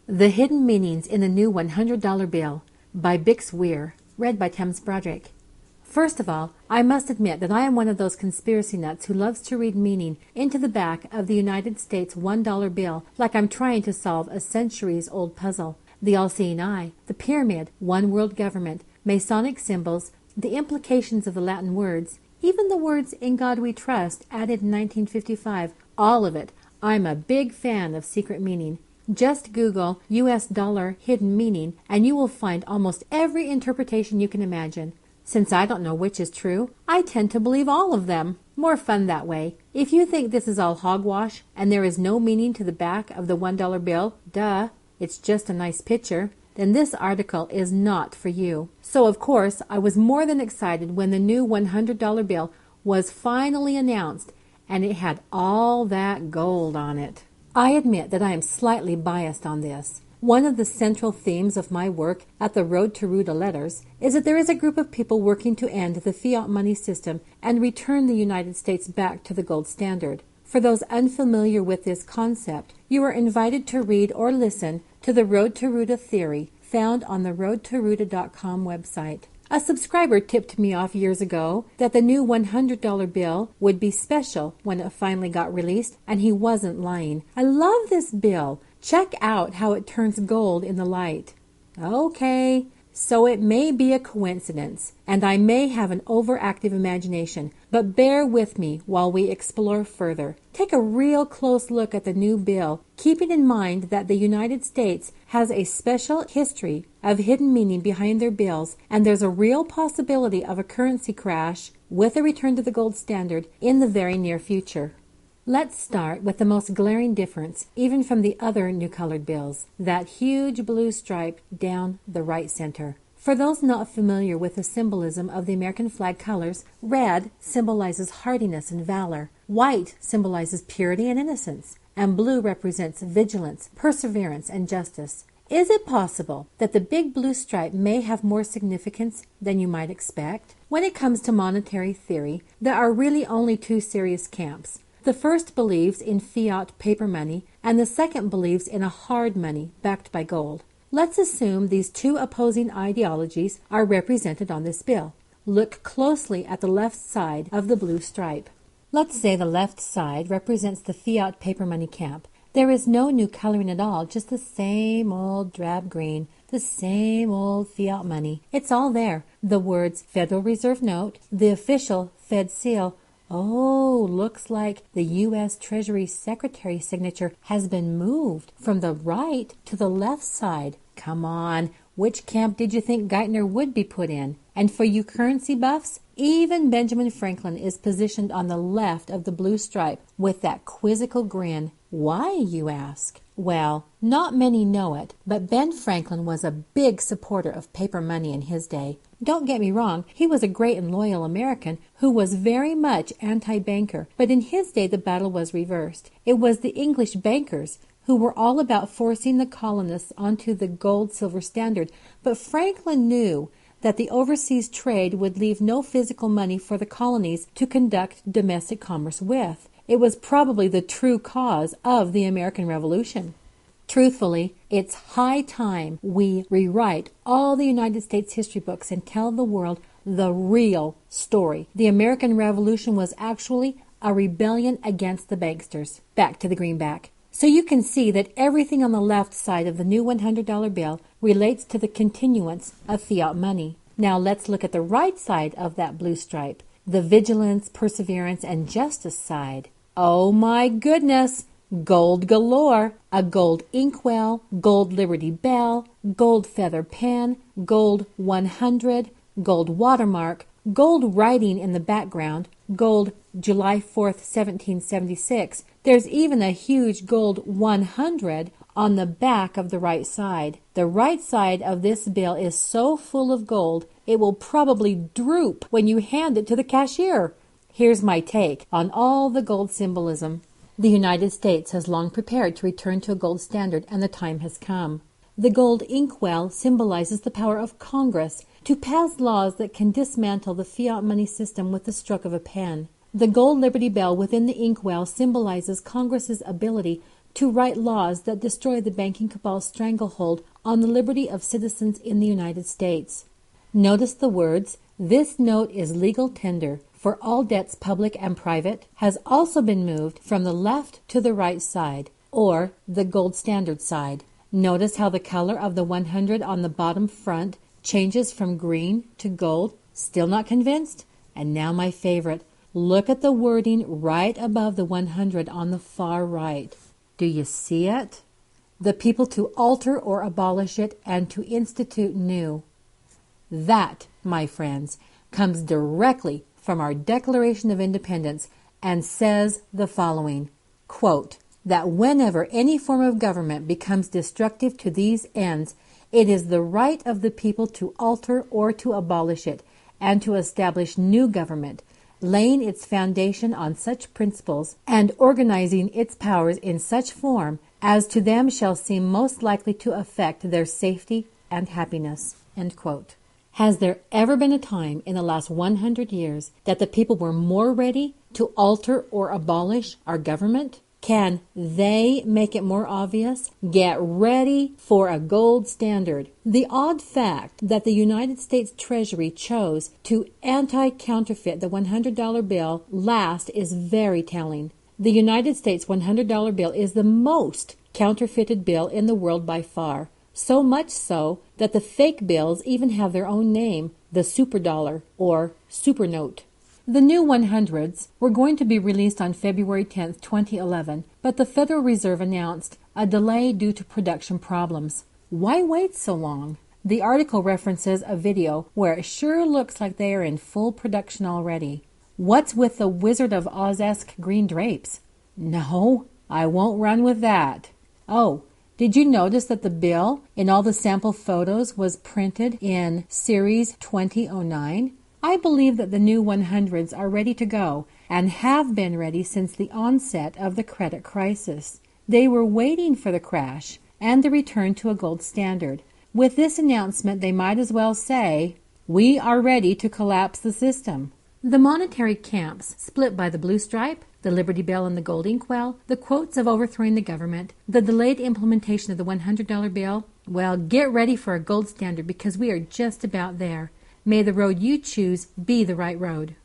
The Hidden Meanings in the New $100 Bill by Bix Weir, read by Thames Broderick. First of all, I must admit that I am one of those conspiracy nuts who loves to read meaning into the back of the United States $1 bill like I'm trying to solve a centuries-old puzzle. The all-seeing eye, the pyramid, one world government, Masonic symbols, the implications of the Latin words, even the words "In God We Trust" added in 1955, all of it. I'm a big fan of secret meaning. Just Google US dollar hidden meaning and you will find almost every interpretation you can imagine. Since I don't know which is true, I tend to believe all of them. More fun that way. If you think this is all hogwash and there is no meaning to the back of the $1 bill, duh, it's just a nice picture, then this article is not for you. So of course, I was more than excited when the new $100 bill was finally announced and it had all that gold on it. I admit that I am slightly biased on this. One of the central themes of my work at the Road to Ruta Letters is that there is a group of people working to end the fiat money system and return the United States back to the gold standard. For those unfamiliar with this concept, you are invited to read or listen to the Road to Ruta theory found on the roadtoruta.com website. A subscriber tipped me off years ago that the new $100 bill would be special when it finally got released, and he wasn't lying. I love this bill. Check out how it turns gold in the light. Okay, so it may be a coincidence, and I may have an overactive imagination, but bear with me while we explore further. Take a real close look at the new bill, keeping in mind that the United States has a special history of hidden meaning behind their bills, and there's a real possibility of a currency crash with a return to the gold standard in the very near future. Let's start with the most glaring difference, even from the other new colored bills, that huge blue stripe down the right center. For those not familiar with the symbolism of the American flag colors, red symbolizes hardiness and valor, white symbolizes purity and innocence, and blue represents vigilance, perseverance, and justice. Is it possible that the big blue stripe may have more significance than you might expect? When it comes to monetary theory, there are really only two serious camps. The first believes in fiat paper money, and the second believes in a hard money backed by gold. Let's assume these two opposing ideologies are represented on this bill. Look closely at the left side of the blue stripe. Let's say the left side represents the fiat paper money camp. There is no new coloring at all, just the same old drab green, the same old fiat money. It's all there. The words Federal Reserve Note, the official Fed seal. Oh, looks like the U.S. Treasury Secretary's signature has been moved from the right to the left side. Come on, which camp did you think Geithner would be put in? And for you currency buffs, even Benjamin Franklin is positioned on the left of the blue stripe with that quizzical grin. Why, you ask? Well, not many know it, but Ben Franklin was a big supporter of paper money in his day. Don't get me wrong, he was a great and loyal American who was very much anti-banker, but in his day the battle was reversed. It was the English bankers who were all about forcing the colonists onto the gold-silver standard, but Franklin knew that the overseas trade would leave no physical money for the colonies to conduct domestic commerce with. It was probably the true cause of the American Revolution. Truthfully, it's high time we rewrite all the United States history books and tell the world the real story. The American Revolution was actually a rebellion against the banksters. Back to the greenback. So you can see that everything on the left side of the new $100 bill relates to the continuance of fiat money. Now let's look at the right side of that blue stripe, the vigilance, perseverance, and justice side. Oh my goodness! Gold galore, a gold inkwell, gold Liberty Bell, gold feather pen, gold 100, gold watermark, gold writing in the background, gold July 4th, 1776. There's even a huge gold 100 on the back of the right side. The right side of this bill is so full of gold, it will probably droop when you hand it to the cashier. Here's my take on all the gold symbolism. The United States has long prepared to return to a gold standard, and the time has come. The gold inkwell symbolizes the power of Congress to pass laws that can dismantle the fiat money system with the stroke of a pen. The gold Liberty Bell within the inkwell symbolizes Congress's ability to write laws that destroy the banking cabal's stranglehold on the liberty of citizens in the United States. Notice the words, "This note is legal tender for all debts public and private," has also been moved from the left to the right side, or the gold standard side. Notice how the color of the 100 on the bottom front changes from green to gold. Still not convinced? And now my favorite. Look at the wording right above the 100 on the far right. Do you see it? The people to alter or abolish it and to institute new. That, my friends, comes directly from our Declaration of Independence and says the following, quote, that whenever any form of government becomes destructive to these ends, it is the right of the people to alter or to abolish it and to establish new government, laying its foundation on such principles and organizing its powers in such form as to them shall seem most likely to affect their safety and happiness. End quote. Has there ever been a time in the last 100 years that the people were more ready to alter or abolish our government? Can they make it more obvious? Get ready for a gold standard. The odd fact that the United States Treasury chose to anti-counterfeit the $100 bill last is very telling. The United States $100 bill is the most counterfeited bill in the world by far. So much so that the fake bills even have their own name, the superdollar or supernote. The new 100s were going to be released on February 10, 2011, but the Federal Reserve announced a delay due to production problems. Why wait so long? The article references a video where it sure looks like they are in full production already. What's with the Wizard of Oz-esque green drapes? No, I won't run with that. Oh, did you notice that the bill in all the sample photos was printed in Series 2009? I believe that the new 100s are ready to go and have been ready since the onset of the credit crisis. They were waiting for the crash and the return to a gold standard. With this announcement, they might as well say, "We are ready to collapse the system." The monetary camps split by the blue stripe, the Liberty Bell and the gold inkwell, the quotes of overthrowing the government, the delayed implementation of the $100 bill. Well, get ready for a gold standard because we are just about there. May the road you choose be the right road.